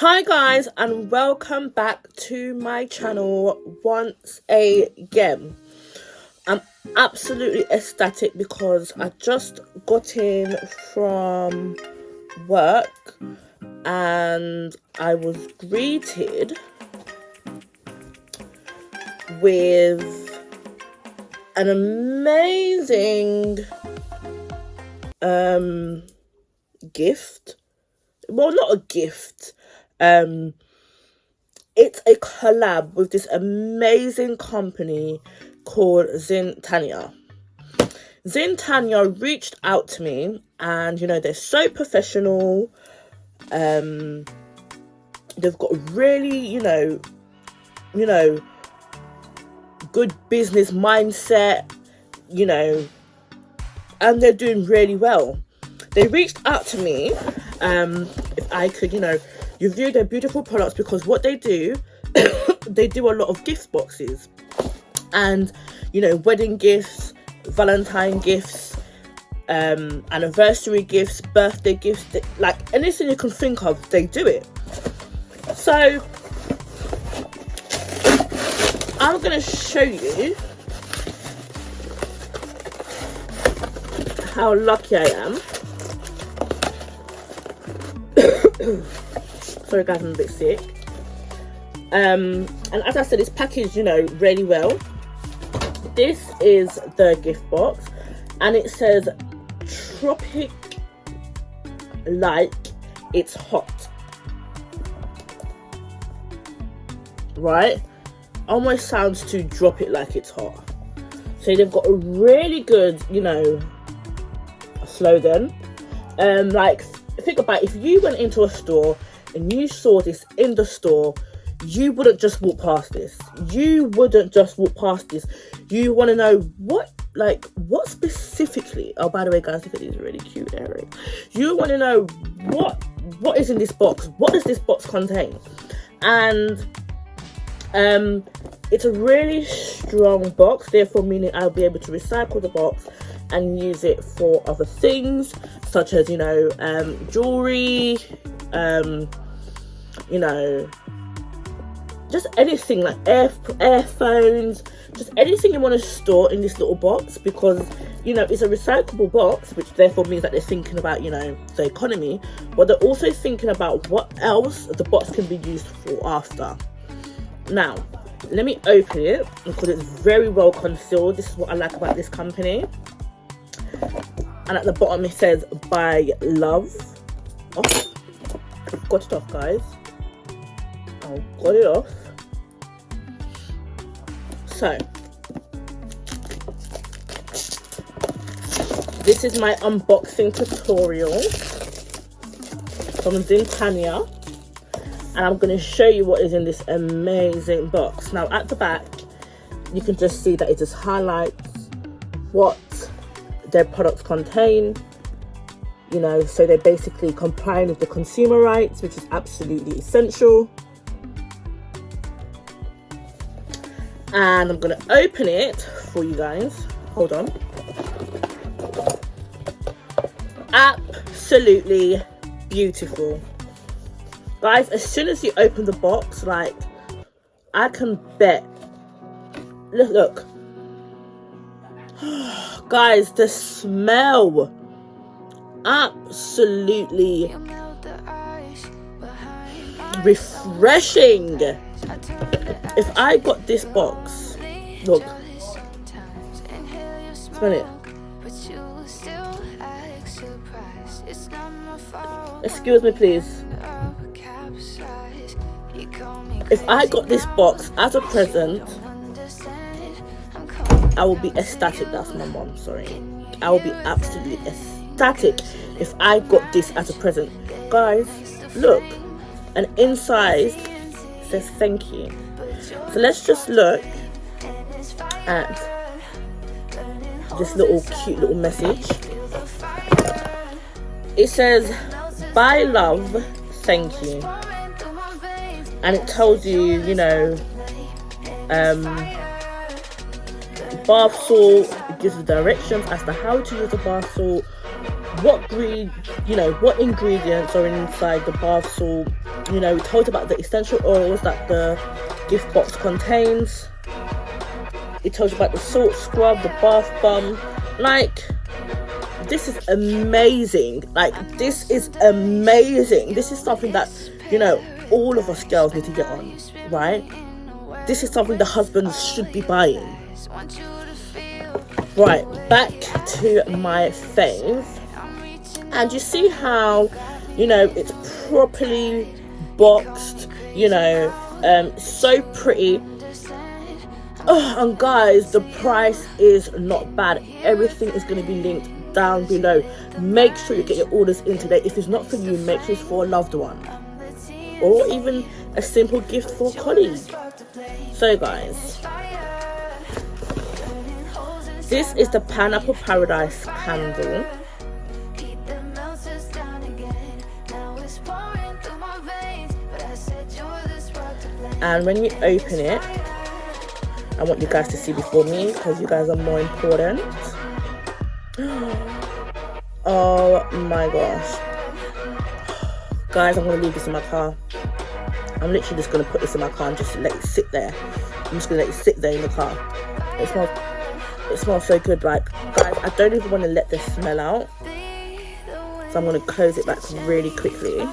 Hi guys, and welcome back to my channel once again. I'm absolutely ecstatic because I just got in from work and I was greeted with an amazing gift. Well, not a gift. It's a collab with this amazing company called Setinya. Setinya reached out to me, and they're so professional. They've got really, good business mindset, and they're doing really well. They reached out to me if I could, review their beautiful products, because what they do, they do a lot of gift boxes and, wedding gifts, Valentine gifts, anniversary gifts, birthday gifts, like anything you can think of, they do it. So I'm going to show you how lucky I am. Sorry guys, I'm a bit sick. And as I said, it's packaged, really well. This is the gift box, and it says tropic like it's hot. Right? Almost sounds to drop it like it's hot. So they've got a really good, slogan. Like, think about it, if you went into a store and you saw this in the store, you wouldn't just walk past this. You wouldn't just walk past this. You want to know what specifically. Oh, by the way, guys, look at these really cute earrings. You want to know what is in this box. What does this box contain? And it's a really strong box, therefore meaning I'll be able to recycle the box and use it for other things, such as jewelry, just anything like earphones, just anything you want to store in this little box, because it's a recyclable box, which therefore means that they're thinking about the economy, but they're also thinking about what else the box can be used for after. Now let me open it, because it's very well concealed. This is what I like about this company. And at the bottom it says "by love." Oh, I've got it off, guys. I got it off. So this is my unboxing tutorial from Setinya, and I'm going to show you what is in this amazing box. Now at the back you can just see that it just highlights what their products contain, so they're basically complying with the consumer rights, which is absolutely essential. And I'm going to open it for you guys. Hold on. Absolutely beautiful, guys. As soon as you open the box, like, I can bet, look guys, the smell, absolutely refreshing. If I got this box, look, smell it. Excuse me, please. If I got this box as a present, I will be ecstatic. That's my mom, sorry. I will be absolutely ecstatic if I got this as a present. Guys, look. And inside says thank you. So let's just look at this little cute little message. It says, "By love, thank you." And it tells you, bath salt. It gives you directions as to how to use the bath salt, what ingredients are inside the bath salt, You know, we told you about the essential oils that the gift box contains. We told you about the salt scrub, the bath bomb. Like, this is amazing. Like, this is amazing. This is something that, you know, all of us girls need to get on, right? This is something the husbands should be buying. Right, back to my fave. And you see how, you know, it's properly boxed, you know, so pretty. Oh, and guys, the price is not bad. Everything is going to be linked down below. Make sure you get your orders in today. If it's not for you, make sure it's for a loved one, or even a simple gift for a colleague. So guys, this is the Pineapple Paradise candle. And when you open it, I want you guys to see before me, because you guys are more important. Oh my gosh. Guys, I'm going to leave this in my car. I'm literally just going to put this in my car and just let it sit there. I'm just going to let it sit there in the car. It smells so good. Like, guys, I don't even want to let this smell out. So I'm going to close it back really quickly.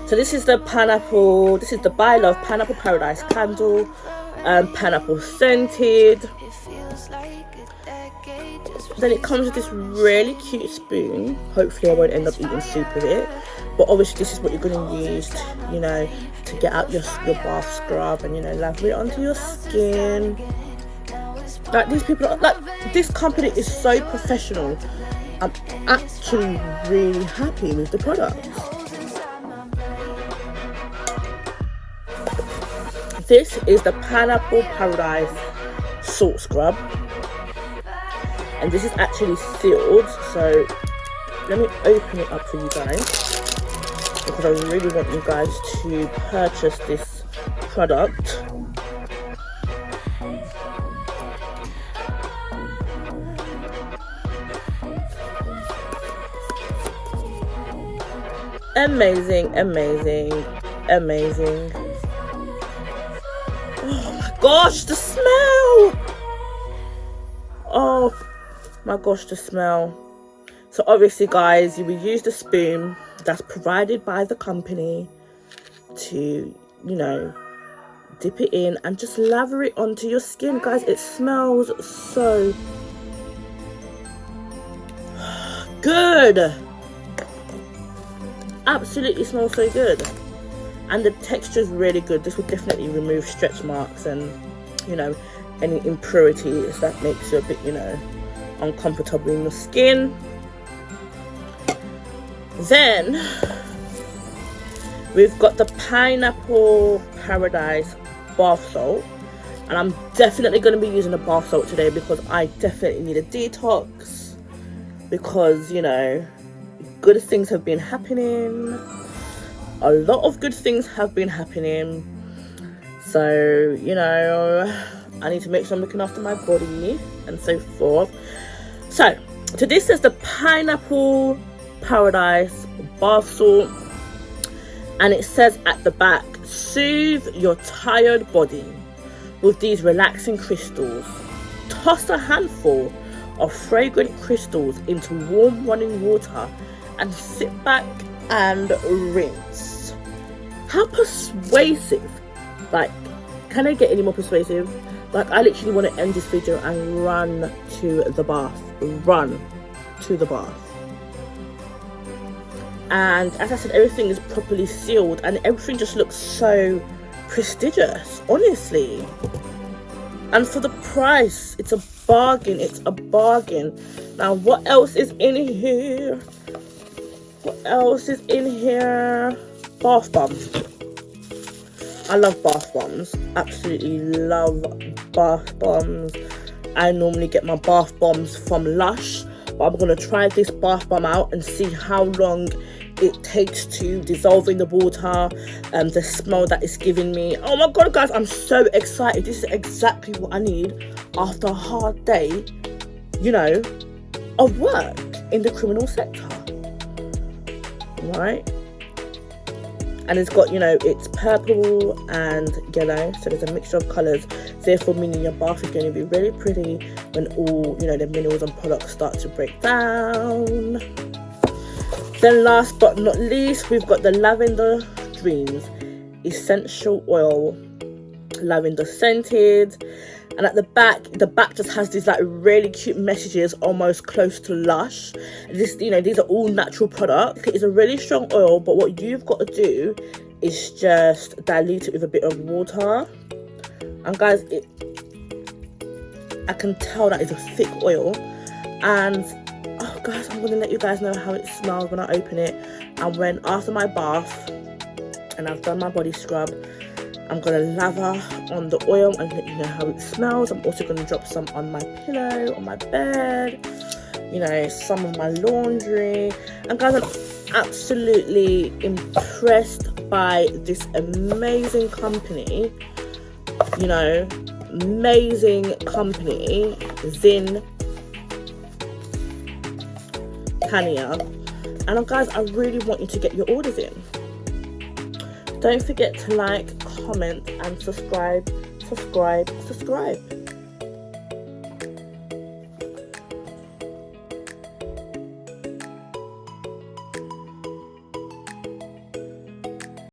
So this is the pineapple, this is the By Love Pineapple Paradise candle, pineapple scented. Then it comes with this really cute spoon. Hopefully I won't end up eating soup with it. But obviously this is what you're going to use, you know, to get out your bath scrub and, you know, lather it onto your skin. Like, these people, like, this company is so professional. I'm actually really happy with the product. This is the Pineapple Paradise Salt Scrub. And this is actually sealed. So let me open it up for you guys, because I really want you guys to purchase this product. Amazing, amazing, amazing. Oh my gosh, the smell! Oh my gosh, the smell. So obviously, guys, you will use the spoon that's provided by the company to, you know, dip it in and just lather it onto your skin. Guys, it smells so good. Absolutely smells so good. And the texture is really good. This will definitely remove stretch marks and, you know, any impurities that makes you a bit, you know, uncomfortable in your skin. Then we've got the Pineapple Paradise bath salt, and I'm definitely going to be using the bath salt today because I definitely need a detox, because, you know, good things have been happening. A lot of good things have been happening. So, you know, I need to make sure I'm looking after my body and so forth. So this is the Pineapple Paradise bath salt, and it says at the back, soothe your tired body with these relaxing crystals. Toss a handful of fragrant crystals into warm running water and sit back and rinse. How persuasive! Like, can I get any more persuasive? Like, I literally want to end this video and run to the bath. Run to the bath. And as I said, everything is properly sealed and everything just looks so prestigious, honestly. And for the price, it's a bargain. It's a bargain. Now, what else is in here? What else is in here? Bath bombs. I love bath bombs. Absolutely love bath bombs. I normally get my bath bombs from Lush, but I'm going to try this bath bomb out and see how long it takes to dissolve in the water, the smell that it's giving me. Oh my god, guys, I'm so excited. This is exactly what I need after a hard day, you know, of work in the criminal sector. right? And it's got, you know, it's purple and yellow, so there's a mixture of colours, therefore meaning your bath is going to be really pretty when all, you know, the minerals and products start to break down. Then last but not least, we've got the Lavender Dreams Essential Oil, lavender scented. And at the back just has these like really cute messages, almost close to Lush. This, you know, these are all natural products. It's a really strong oil, but what you've got to do is just dilute it with a bit of water. And guys, I can tell that it's a thick oil. And oh guys, I'm gonna let you guys know how it smells when I open it. And when after my bath and I've done my body scrub, I'm going to lather on the oil and let you know how it smells. I'm also going to drop some on my pillow, on my bed, you know, some of my laundry. And guys, I'm absolutely impressed by this amazing company, you know, amazing company, Setinya. And guys, I really want you to get your orders in. Don't forget to like, comment and subscribe.